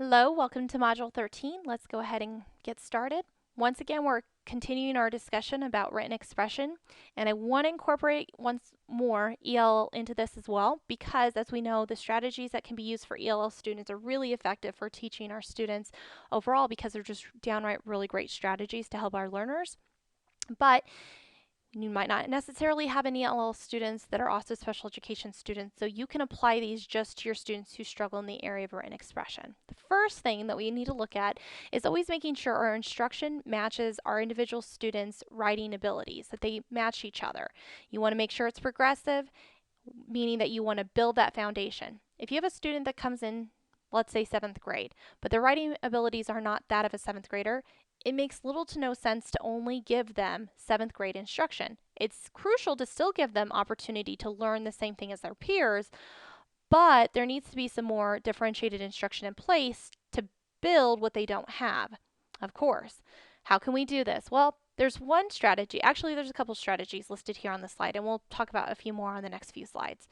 Hello, welcome to Module 13. Let's go ahead and get started. Once again, we're continuing our discussion about written expression, and I want to incorporate once more ELL into this as well because, as we know, the strategies that can be used for ELL students are really effective for teaching our students overall because they're just downright really great strategies to help our learners. But you might not necessarily have any ELL students that are also special education students, so you can apply these just to your students who struggle in the area of written expression. The first thing that we need to look at is always making sure our instruction matches our individual students' writing abilities, that they match each other. You want to make sure it's progressive, meaning that you want to build that foundation. If you have a student that comes in, let's say 7th grade, but their writing abilities are not that of a 7th grader, it makes little to no sense to only give them 7th grade instruction. It's crucial to still give them opportunity to learn the same thing as their peers, but there needs to be some more differentiated instruction in place to build what they don't have. Of course. How can we do this? Well, there's one strategy. Actually, there's a couple strategies listed here on the slide, and we'll talk about a few more on the next few slides.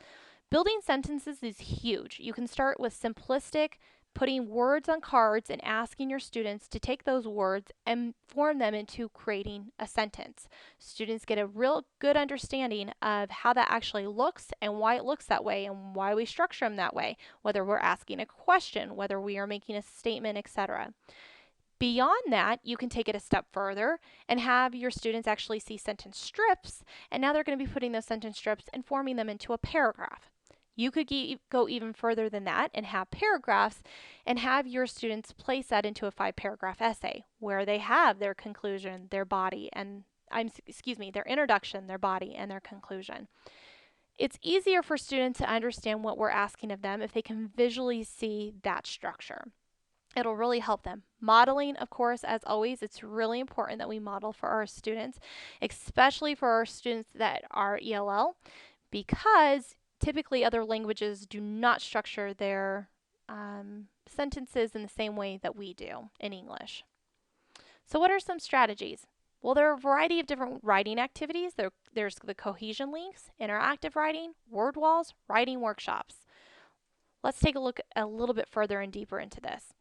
Building sentences is huge. You can start with simplistic, putting words on cards and asking your students to take those words and form them into creating a sentence. Students get a real good understanding of how that actually looks and why it looks that way and why we structure them that way, whether we're asking a question, whether we are making a statement, etc. Beyond that, you can take it a step further and have your students actually see sentence strips, and now they're going to be putting those sentence strips and forming them into a paragraph. You could go even further than that and have paragraphs and have your students place that into a 5-paragraph essay where they have their conclusion, their body, and their introduction, their body, and their conclusion. It's easier for students to understand what we're asking of them if they can visually see that structure. It'll really help them. Modeling, of course, as always, it's really important that we model for our students, especially for our students that are ELL, because typically other languages do not structure their sentences in the same way that we do in English. So what are some strategies? Well, there are a variety of different writing activities. There's the cohesion links, interactive writing, word walls, writing workshops. Let's take a look a little bit further and deeper into this.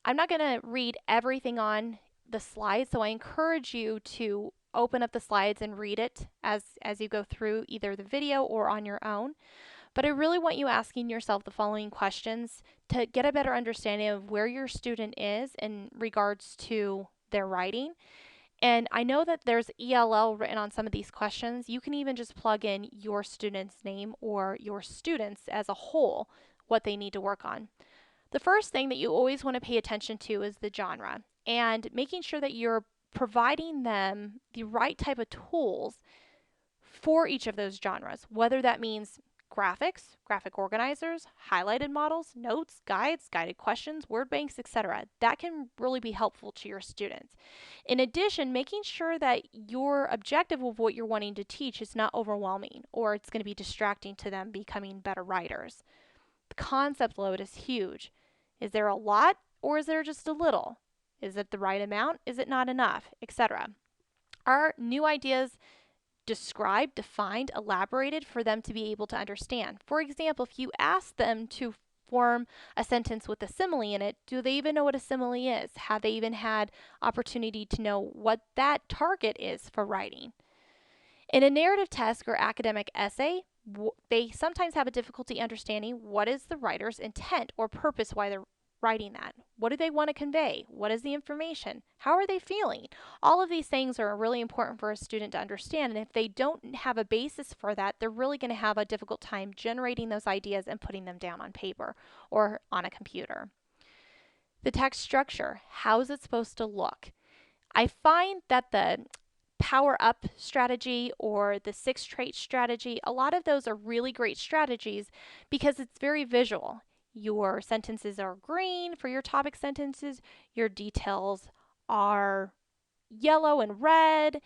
I'm not going to read everything on the slides, so I encourage you to open up the slides and read it as you go through either the video or on your own. But I really want you asking yourself the following questions to get a better understanding of where your student is in regards to their writing. And I know that there's ELL written on some of these questions. You can even just plug in your student's name or your students as a whole, what they need to work on. The first thing that you always want to pay attention to is the genre and making sure that you're providing them the right type of tools for each of those genres, whether that means graphics, graphic organizers, highlighted models, notes, guides, guided questions, word banks, etc. That can really be helpful to your students. In addition, making sure that your objective of what you're wanting to teach is not overwhelming or it's going to be distracting to them becoming better writers. The concept load is huge. Is there a lot or is there just a little? Is it the right amount? Is it not enough? Etc. Are new ideas described, defined, elaborated for them to be able to understand? For example, if you ask them to form a sentence with a simile in it, do they even know what a simile is? Have they even had opportunity to know what that target is for writing? In a narrative task or academic essay, they sometimes have a difficulty understanding what is the writer's intent or purpose why they're writing that. What do they want to convey? What is the information? How are they feeling? All of these things are really important for a student to understand, and if they don't have a basis for that, they're really going to have a difficult time generating those ideas and putting them down on paper or on a computer. The text structure, how is it supposed to look? I find that the power up strategy or the 6 trait strategy, a lot of those are really great strategies because it's very visual. Your sentences are green for your topic sentences, your details are yellow and red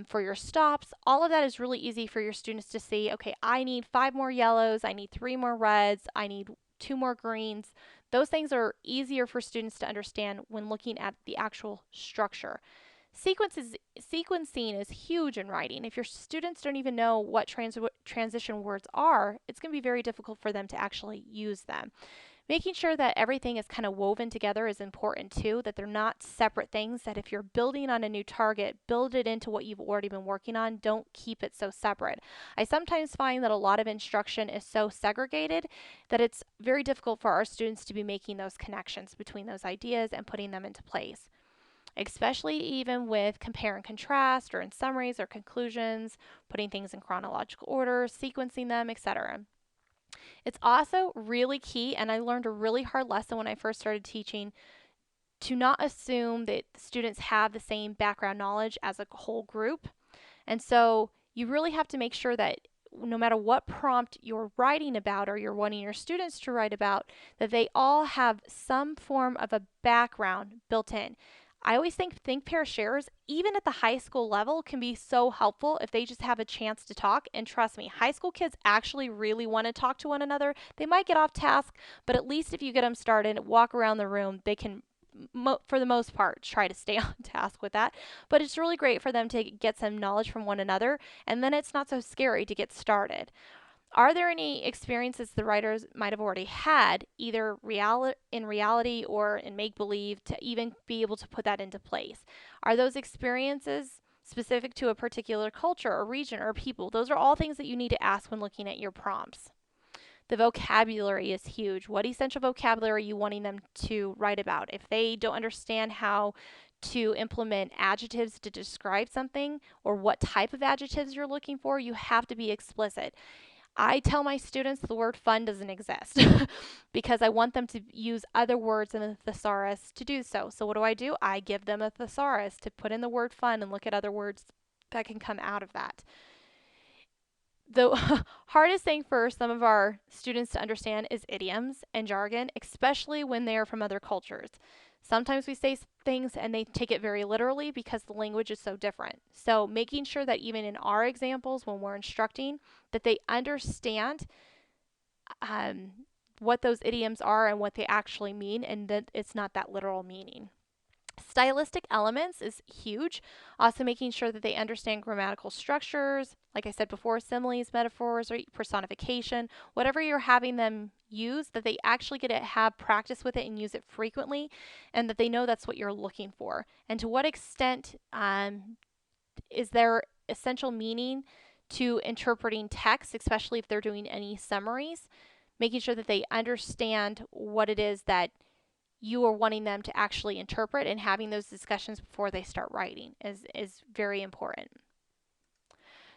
for your stops. All of that is really easy for your students to see. Okay, I need 5 more yellows, I need 3 more reds, I need 2 more greens. Those things are easier for students to understand when looking at the actual structure. Sequencing is huge in writing. If your students don't even know what transition words are, it's going to be very difficult for them to actually use them. Making sure that everything is kind of woven together is important too, that they're not separate things, that if you're building on a new target, build it into what you've already been working on. Don't keep it so separate. I sometimes find that a lot of instruction is so segregated that it's very difficult for our students to be making those connections between those ideas and putting them into place, especially even with compare and contrast or in summaries or conclusions, putting things in chronological order, sequencing them, etc. It's also really key, and I learned a really hard lesson when I first started teaching, to not assume that students have the same background knowledge as a whole group. And so you really have to make sure that no matter what prompt you're writing about or you're wanting your students to write about, that they all have some form of a background built in. I always think pair shares, even at the high school level, can be so helpful if they just have a chance to talk. And trust me, high school kids actually really want to talk to one another. They might get off task, but at least if you get them started, walk around the room, they can, for the most part, try to stay on task with that. But it's really great for them to get some knowledge from one another, and then it's not so scary to get started. Are there any experiences the writers might have already had, either in reality or in make believe, to even be able to put that into place? Are those experiences specific to a particular culture or region or people? Those are all things that you need to ask when looking at your prompts. The vocabulary is huge. What essential vocabulary are you wanting them to write about? If they don't understand how to implement adjectives to describe something or what type of adjectives you're looking for, you have to be explicit. I tell my students the word fun doesn't exist because I want them to use other words in the thesaurus to do so. So what do? I give them a thesaurus to put in the word fun and look at other words that can come out of that. The hardest thing for some of our students to understand is idioms and jargon, especially when they are from other cultures. Sometimes we say things and they take it very literally because the language is so different. So making sure that even in our examples when we're instructing, that they understand what those idioms are and what they actually mean, and that it's not that literal meaning. Stylistic elements is huge. Also making sure that they understand grammatical structures, like I said before, similes, metaphors, or personification, whatever you're having them use, that they actually get to have practice with it and use it frequently, and that they know that's what you're looking for. And to what extent is there essential meaning to interpreting text, especially if they're doing any summaries, making sure that they understand what it is that you are wanting them to actually interpret, and having those discussions before they start writing is very important.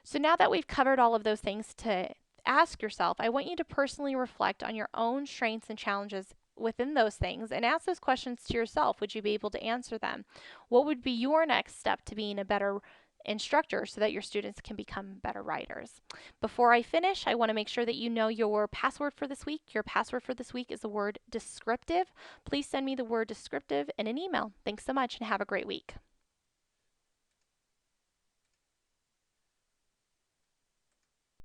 So now that we've covered all of those things to ask yourself, I want you to personally reflect on your own strengths and challenges within those things and ask those questions to yourself. Would you be able to answer them? What would be your next step to being a better instructor so that your students can become better writers? Before I finish, I want to make sure that you know your password for this week. Your password for this week is the word descriptive. Please send me the word descriptive in an email. Thanks so much and have a great week.